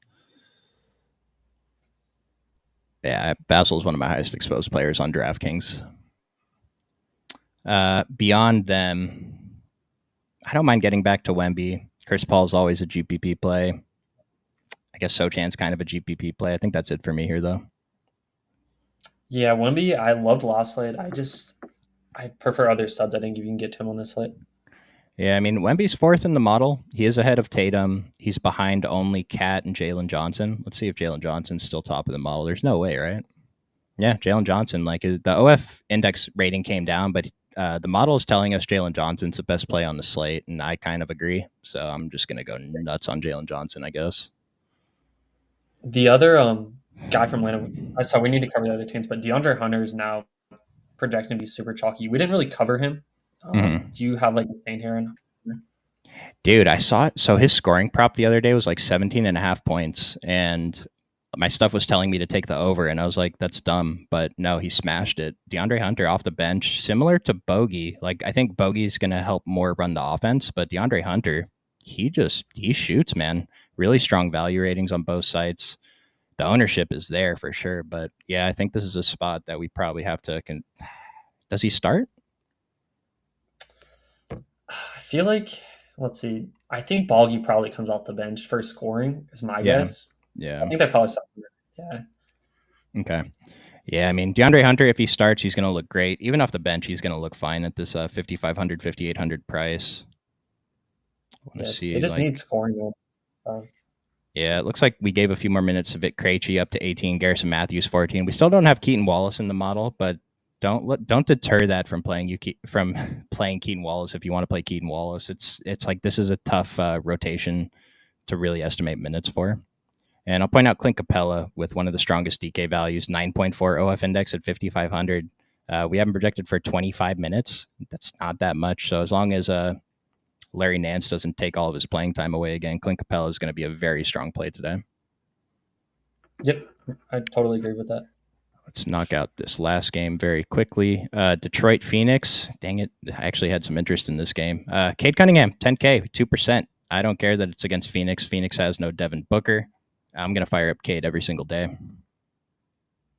[SPEAKER 1] Yeah, Vassell's one of my highest exposed players on DraftKings. Beyond them, I don't mind getting back to Wemby. Chris Paul's always a GPP play. I guess Sochan's kind of a GPP play. I think that's it for me here, though.
[SPEAKER 2] Yeah, Wemby, I loved last slate. I prefer other studs. I think you can get to him on this slate.
[SPEAKER 1] Yeah, I mean, Wemby's fourth in the model. He is ahead of Tatum. He's behind only Cat and Jalen Johnson. Let's see if Jalen Johnson's still top of the model. There's no way, right? Yeah, Jalen Johnson. Like, the OF index rating came down, but the model is telling us Jalen Johnson's the best play on the slate, and I kind of agree. So I'm just going to go nuts on Jalen Johnson, I guess.
[SPEAKER 2] The other guy from Atlanta, so we need to cover the other teams, but DeAndre Hunter is now projected to be super chalky. We didn't really cover him. Do you have like a stain here?
[SPEAKER 1] Dude, I saw it. So his scoring prop the other day was like 17 and a half points, and my stuff was telling me to take the over, and I was like, that's dumb. But no, he smashed it. DeAndre Hunter off the bench, similar to Bogey. Like, I think Bogey's going to help more run the offense, but DeAndre Hunter, he shoots, man. Really strong value ratings on both sites. The ownership is there for sure. But yeah, I think this is a spot that we probably have to. Does he start?
[SPEAKER 2] I feel like, let's see. I think Bogey probably comes off the bench for scoring, is my guess.
[SPEAKER 1] Yeah.
[SPEAKER 2] I think that probably yeah.
[SPEAKER 1] Okay. Yeah, I mean, DeAndre Hunter, if he starts, he's going to look great. Even off the bench, he's going to look fine at this 5,500, 5,800 price. I want to see.
[SPEAKER 2] They just need scoring.
[SPEAKER 1] Yeah, it looks like we gave a few more minutes to Vic Krejci up to 18, Garrison Matthews 14. We still don't have Keaton Wallace in the model, but don't deter that from playing Keaton Wallace if you want to play Keaton Wallace. It's like this is a tough rotation to really estimate minutes for. And I'll point out Clint Capella with one of the strongest DK values, 9.4 OF index at 5,500. We haven't projected for 25 minutes. That's not that much. So as long as Larry Nance doesn't take all of his playing time away again, Clint Capella is going to be a very strong play today.
[SPEAKER 2] Yep, I totally agree with that.
[SPEAKER 1] Let's knock out this last game very quickly. Detroit Phoenix. Dang it. I actually had some interest in this game. Cade Cunningham, 10K, 2%. I don't care that it's against Phoenix. Phoenix has no Devin Booker. I'm going to fire up Cade every single day.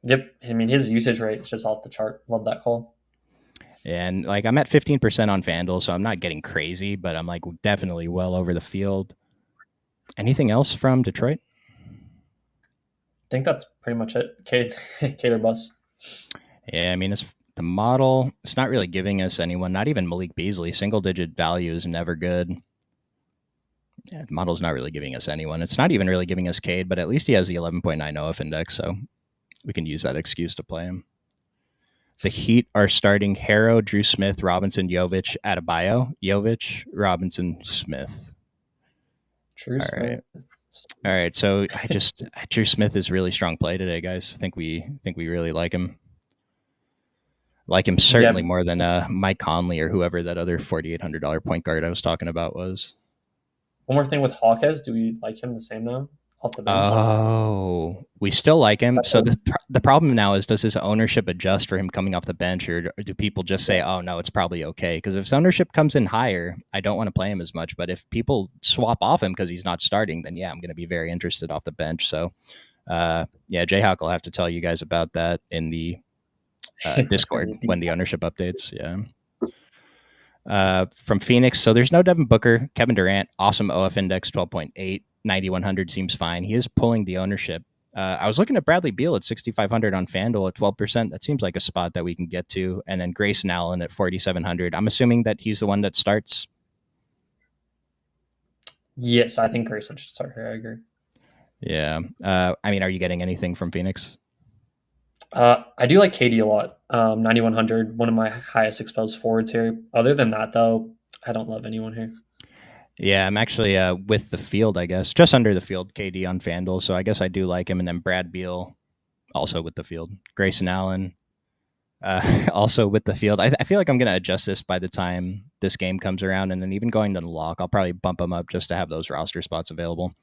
[SPEAKER 2] Yep. I mean, his usage rate is just off the chart. Love that call.
[SPEAKER 1] And like I'm at 15% on FanDuel, so I'm not getting crazy, but I'm like definitely well over the field. Anything else from Detroit?
[SPEAKER 2] I think that's pretty much it. Cater bus.
[SPEAKER 1] Yeah, I mean it's the model. It's not really giving us anyone. Not even Malik Beasley. Single digit value is never good. Yeah, the model's not really giving us anyone. It's not even really giving us Cade, but at least he has the 11.9 OF index, so we can use that excuse to play him. The Heat are starting Harrow, Drew Smith, Robinson, Jovic, Adebayo, Jovic, Robinson, Smith.
[SPEAKER 2] Drew
[SPEAKER 1] All right.
[SPEAKER 2] Smith.
[SPEAKER 1] All right. So Drew Smith is really strong play today, guys. I think we really like him. Like him certainly more than Mike Conley or whoever that other $4,800 point guard I was talking about was.
[SPEAKER 2] One more thing with Hawkes, do we like him the same now off the bench?
[SPEAKER 1] Oh, we still like him. So the problem now is, does his ownership adjust for him coming off the bench, or do people just say, "Oh no, it's probably okay"? Because if his ownership comes in higher, I don't want to play him as much. But if people swap off him because he's not starting, then yeah, I'm going to be very interested off the bench. So, yeah, Jayhawk will have to tell you guys about that in the Discord when the ownership updates. Yeah. From Phoenix, so there's no Devin Booker. Kevin Durant, awesome OF index, 12.8. 9,100 seems fine. He is pulling the ownership. I was looking at Bradley Beal at 6,500 on FanDuel at 12%. That seems like a spot that we can get to. And then Grayson Allen at 4,700. I'm assuming that he's the one that starts.
[SPEAKER 2] Yes, I think Grayson should start here. I agree.
[SPEAKER 1] Yeah. I mean, are you getting anything from Phoenix?
[SPEAKER 2] I do like KD a lot. 9,100, one of my highest exposed forwards here. Other than that, though, I don't love anyone here.
[SPEAKER 1] Yeah, I'm actually with the field, I guess. Just under the field, KD on FanDuel. So I guess I do like him. And then Brad Beal also with the field. Grayson Allen also with the field. I feel like I'm going to adjust this by the time this game comes around. And then even going to the lock, I'll probably bump them up just to have those roster spots available.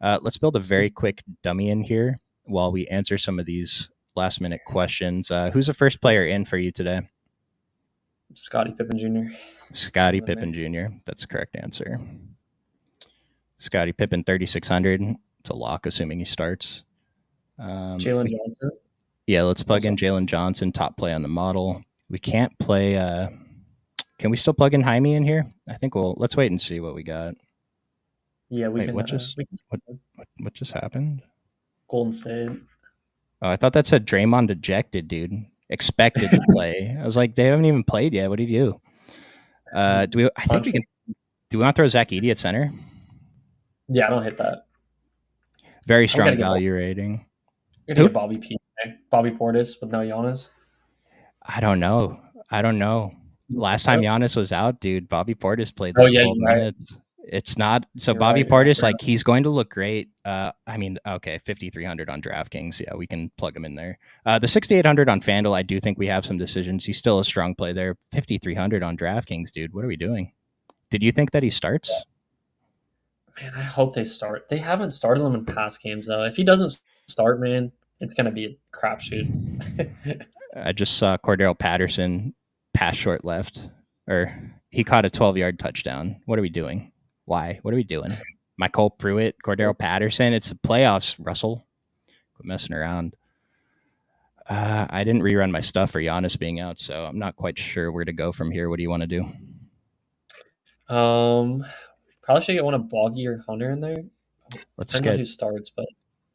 [SPEAKER 1] Let's build a very quick dummy in here while we answer some of these last minute questions. Who's the first player in for you today?
[SPEAKER 2] Scottie Pippen Jr.
[SPEAKER 1] Scottie Pippen Jr. That's the correct answer. Scottie Pippen, 3,600. It's a lock, assuming he starts.
[SPEAKER 2] Jalen Johnson.
[SPEAKER 1] Yeah, let's plug in Jalen Johnson, top play on the model. We can't play. Can we still plug in Jaime in here? I think let's wait and see what we got.
[SPEAKER 2] Yeah, we can.
[SPEAKER 1] What just happened?
[SPEAKER 2] Golden State.
[SPEAKER 1] Oh, I thought that said Draymond ejected, dude. Expected to play. I was like, they haven't even played yet. What do you do? Do we? I think we can. Do we want to throw Zach Edey at center?
[SPEAKER 2] Yeah, I don't hit that.
[SPEAKER 1] Very strong value rating.
[SPEAKER 2] You're gonna get Bobby Portis with no Giannis.
[SPEAKER 1] I don't know. Last time Giannis was out, dude, Bobby Portis played 12 minutes. It's not so. Bobby Portis, like he's going to look great. I mean, okay, 5,300 on DraftKings. Yeah, we can plug him in there. The 6,800 on FanDuel, I do think we have some decisions. He's still a strong play there. 5,300 on DraftKings, dude. What are we doing? Did you think that he starts?
[SPEAKER 2] Man, I hope they start. They haven't started him in past games though. If he doesn't start, man, it's gonna be a crapshoot.
[SPEAKER 1] I just saw Cordero Patterson pass short left, or he caught a 12-yard touchdown. What are we doing? Why? What are we doing? Michael Pruitt, Cordero Patterson. It's the playoffs, Russell. Quit messing around. I didn't rerun my stuff for Giannis being out, so I'm not quite sure where to go from here. What do you want to do?
[SPEAKER 2] Probably should get one of Boggy or Hunter in there.
[SPEAKER 1] Let's get
[SPEAKER 2] who starts, but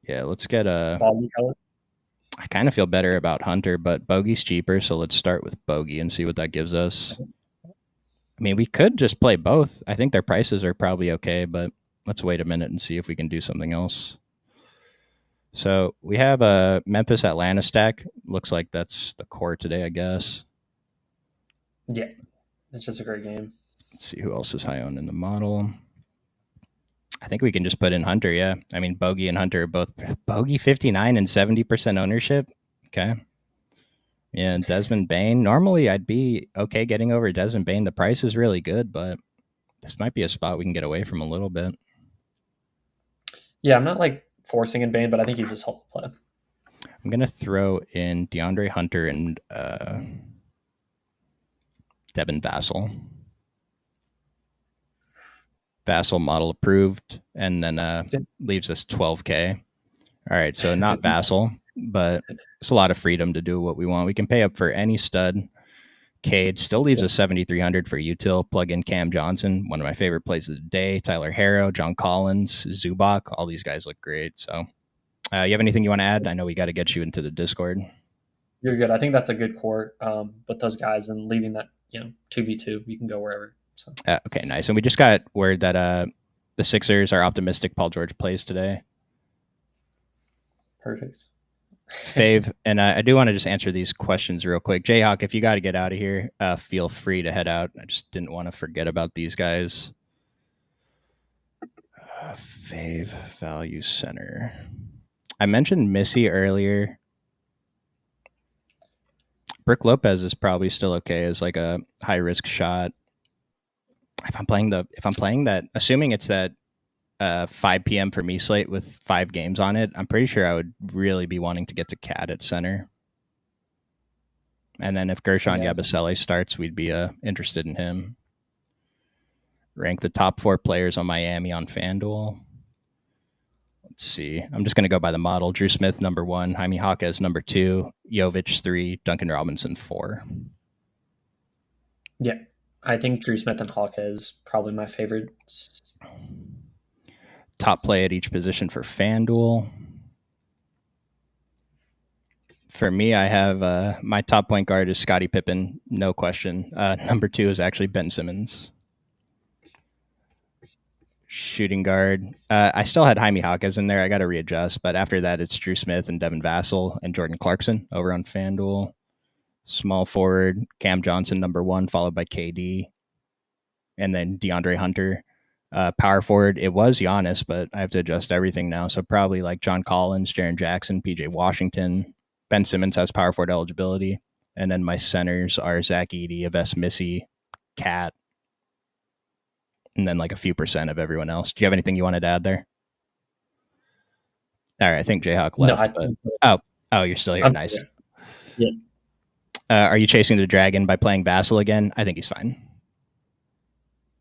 [SPEAKER 1] yeah, let's get a
[SPEAKER 2] Boggy.
[SPEAKER 1] I kind of feel better about Hunter, but Bogey's cheaper, so let's start with Bogey and see what that gives us. I mean, we could just play both. I think their prices are probably okay, but let's wait a minute and see if we can do something else. So we have a Memphis Atlanta stack. Looks like that's the core today, I guess.
[SPEAKER 2] Yeah, it's just a great game.
[SPEAKER 1] Let's see who else is high owned in the model. I think we can just put in Hunter, yeah. I mean, Bogey and Hunter are both Bogey 59 and 70% ownership. Okay. Yeah, and Desmond Bain. Normally, I'd be okay getting over Desmond Bain. The price is really good, but this might be a spot we can get away from a little bit.
[SPEAKER 2] Yeah, I'm not like forcing in Bain, but I think he's a solid play.
[SPEAKER 1] I'm going to throw in DeAndre Hunter and Devin Vassell. Vassell model approved, and then leaves us 12K. All right, so not Vassell, but it's a lot of freedom to do what we want. We can pay up for any stud. Cade still leaves a 7,300 for util. Plug in Cam Johnson, one of my favorite plays of the day. Tyler Harrow, John Collins, Zubac. All these guys look great. So, you have anything you want to add? I know we got to get you into the Discord.
[SPEAKER 2] You're good. I think that's a good core with those guys, and leaving that 2v2. You can go wherever. So.
[SPEAKER 1] Okay, nice. And we just got word that the Sixers are optimistic Paul George plays today.
[SPEAKER 2] Perfect.
[SPEAKER 1] Fave, and I do want to just answer these questions real quick. Jayhawk, if you got to get out of here, feel free to head out. I just didn't want to forget about these guys. Fave Value Center. I mentioned Missy earlier. Brick Lopez is probably still okay as like a high risk shot. If I'm playing that, assuming it's that 5 p.m. for me slate with 5 games on it, I'm pretty sure I would really be wanting to get to Cat at center. And then if Gershon Yabusele starts, we'd be interested in him. Rank the top 4 players on Miami on FanDuel. Let's see. I'm just going to go by the model. Drew Smith, number 1. Jaime Jaquez, number 2. Jovic, 3. Duncan Robinson, 4.
[SPEAKER 2] Yeah. I think Drew Smith and Jaquez probably my favorites.
[SPEAKER 1] Top play at each position for FanDuel. For me, I have my top point guard is Scottie Pippen, no question. Number 2 is actually Ben Simmons. Shooting guard. I still had Jaime Jaquez in there. I got to readjust. But after that, it's Drew Smith and Devin Vassell and Jordan Clarkson over on FanDuel. Small forward, Cam Johnson, number 1, followed by KD. And then DeAndre Hunter. Power forward, it was Giannis, but I have to adjust everything now. So probably like John Collins, Jaren Jackson, PJ Washington. Ben Simmons has power forward eligibility. And then my centers are Zach Edey, Yves Missy, Cat, and then like a few percent of everyone else. Do you have anything you wanted to add there? All right, I think Jayhawk left. No, oh, you're still here. Nice.
[SPEAKER 2] Yeah.
[SPEAKER 1] Are you chasing the dragon by playing Vassell again? I think he's fine.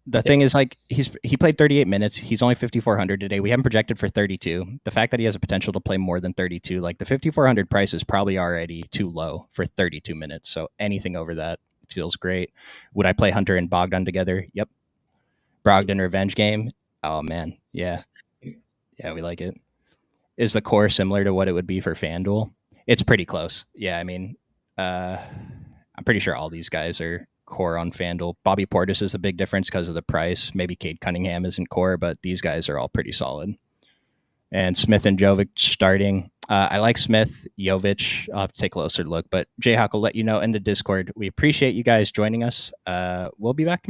[SPEAKER 1] The thing is, like, he played 38 minutes. He's only 5,400 today. We haven't projected for 32. The fact that he has a potential to play more than 32, like the 5,400 price is probably already too low for 32 minutes. So anything over that feels great. Would I play Hunter and Bogdan together? Yep. Brogdon revenge game. Oh man, yeah, we like it. Is the core similar to what it would be for FanDuel? It's pretty close. Yeah, I mean, I'm pretty sure all these guys are core on FanDuel. Bobby Portis is the big difference because of the price. Maybe Cade Cunningham isn't core, but these guys are all pretty solid. And Smith and Jovic starting. I like Smith, Jovic. I'll have to take a closer look, but Jayhawk will let you know in the Discord. We appreciate you guys joining us. We'll be back